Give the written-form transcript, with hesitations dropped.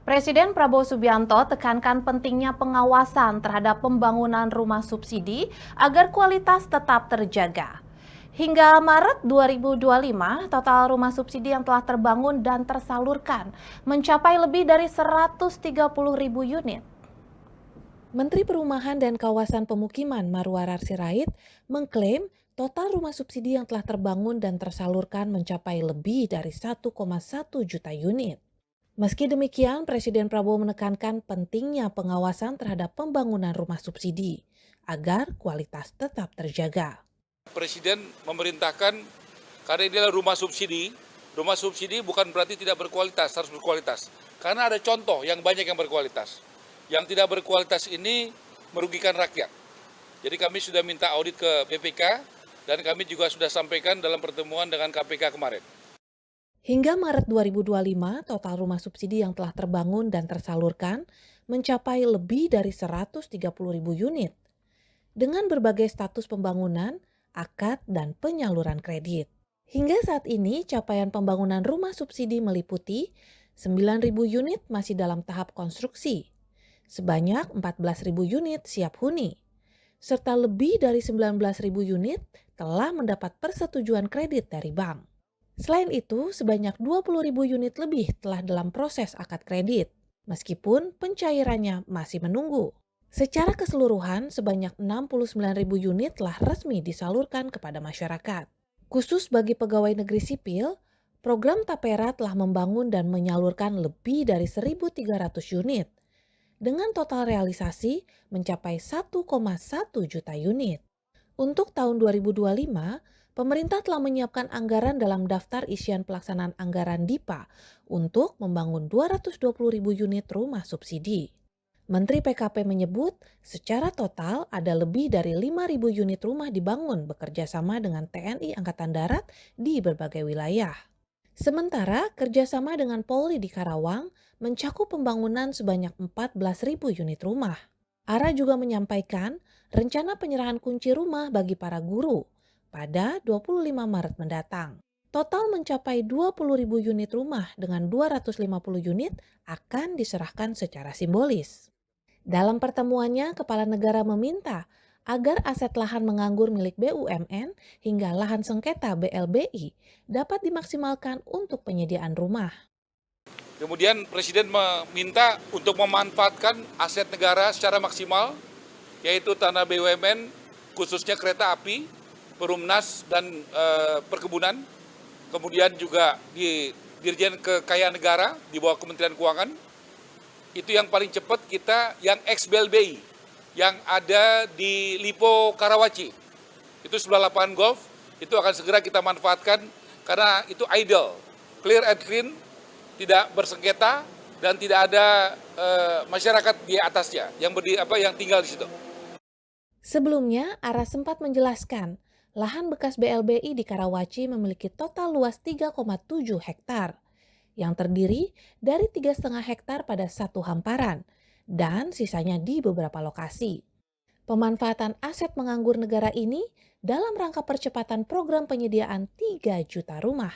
Presiden Prabowo Subianto tekankan pentingnya pengawasan terhadap pembangunan rumah subsidi agar kualitas tetap terjaga. Hingga Maret 2025, total rumah subsidi yang telah terbangun dan tersalurkan mencapai lebih dari 130.000 unit. Menteri Perumahan dan Kawasan Pemukiman Marwarar Sirait mengklaim total rumah subsidi yang telah terbangun dan tersalurkan mencapai lebih dari 1,1 juta unit. Meski demikian, Presiden Prabowo menekankan pentingnya pengawasan terhadap pembangunan rumah subsidi agar kualitas tetap terjaga. Presiden memerintahkan, karena ini adalah rumah subsidi bukan berarti tidak berkualitas, harus berkualitas. Karena ada contoh yang banyak yang berkualitas. Yang tidak berkualitas ini merugikan rakyat. Jadi kami sudah minta audit ke BPK dan kami juga sudah sampaikan dalam pertemuan dengan KPK kemarin. Hingga Maret 2025, total rumah subsidi yang telah terbangun dan tersalurkan mencapai lebih dari 130.000 unit. Dengan berbagai status pembangunan, akad, dan penyaluran kredit. Hingga saat ini, capaian pembangunan rumah subsidi meliputi 9.000 unit masih dalam tahap konstruksi, sebanyak 14.000 unit siap huni, serta lebih dari 19.000 unit telah mendapat persetujuan kredit dari bank. Selain itu, sebanyak 20.000 unit lebih telah dalam proses akad kredit, meskipun pencairannya masih menunggu. Secara keseluruhan, sebanyak 69.000 unit telah resmi disalurkan kepada masyarakat. Khusus bagi pegawai negeri sipil, program Tapera telah membangun dan menyalurkan lebih dari 1.300 unit, dengan total realisasi mencapai 1,1 juta unit. Untuk tahun 2025, pemerintah telah menyiapkan anggaran dalam daftar isian pelaksanaan anggaran DIPA untuk membangun 220.000 unit rumah subsidi. Menteri PKP menyebut secara total ada lebih dari 5.000 unit rumah dibangun bekerja sama dengan TNI Angkatan Darat di berbagai wilayah. Sementara kerjasama dengan Polri di Karawang mencakup pembangunan sebanyak 14.000 unit rumah. Ara juga menyampaikan rencana penyerahan kunci rumah bagi para guru pada 25 Maret mendatang. Total mencapai 20.000 unit rumah dengan 250 unit akan diserahkan secara simbolis. Dalam pertemuannya, Kepala Negara meminta agar aset lahan menganggur milik BUMN hingga lahan sengketa BLBI dapat dimaksimalkan untuk penyediaan rumah. Kemudian Presiden meminta untuk memanfaatkan aset negara secara maksimal, yaitu tanah BUMN, khususnya kereta api, Perumnas, dan perkebunan. Kemudian juga di Dirjen Kekayaan Negara di bawah Kementerian Keuangan. Itu yang paling cepat kita yang ex-BLBI, yang ada di Lipo Karawaci. Itu sebelah lapangan golf, itu akan segera kita manfaatkan karena itu idle, clear and clean, tidak bersengketa dan tidak ada masyarakat di atasnya yang tinggal di situ. Sebelumnya, Ara sempat menjelaskan, lahan bekas BLBI di Karawaci memiliki total luas 3,7 hektar, yang terdiri dari 3,5 hektar pada satu hamparan, dan sisanya di beberapa lokasi. Pemanfaatan aset menganggur negara ini dalam rangka percepatan program penyediaan 3 juta rumah.